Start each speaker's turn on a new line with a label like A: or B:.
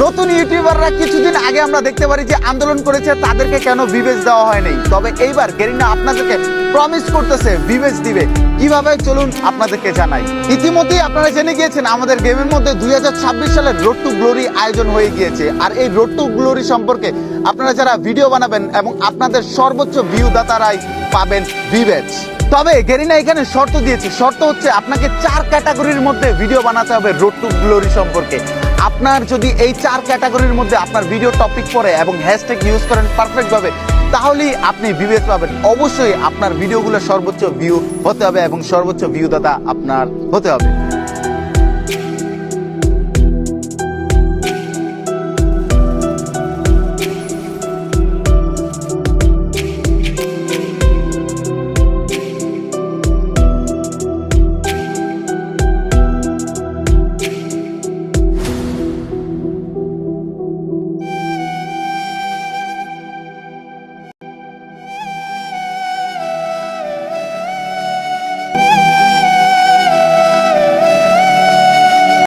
A: নতুন ইউটিউবাররা কিছুদিন আগে আমরা দেখতে পারি যে আন্দোলন করেছে, তাদেরকে কেন বিবেচ দেওয়া হয়নি। তবে এইবার গেরিনা আপনাদেরকে প্রমিস করতেছে বিবেচ দিবে। কিভাবে চলুন আপনাদেরকে জানাই। ইতিমধ্যেই আপনারা জেনে গিয়েছেন আমাদের গেমের মধ্যে 2026 সালের রোড টু গ্লোরি আয়োজন হয়ে গিয়েছে। আর এই রোড টু গ্লোরি সম্পর্কে আপনারা যারা ভিডিও বানাবেন এবং আপনাদের সর্বোচ্চ ভিউ দাতারাই পাবেন বিবেচ। তবে গেরিনা এখানে শর্ত দিয়েছে, শর্ত হচ্ছে আপনাকে 4 ক্যাটাগরির মধ্যে ভিডিও বানাতে হবে রোড টু গ্লোরি সম্পর্কে। আপনার যদি এই 4 ক্যাটাগরির মধ্যে আপনার ভিডিও টপিক পড়ে এবং হ্যাশট্যাগ ইউজ করেন পারফেক্ট ভাবে, তাহলেই আপনি বিবেচ পাবেন। অবশ্যই আপনার ভিডিওগুলো সর্বোচ্চ ভিউ হতে হবে এবং সর্বোচ্চ ভিউ দাতা আপনার হতে হবে।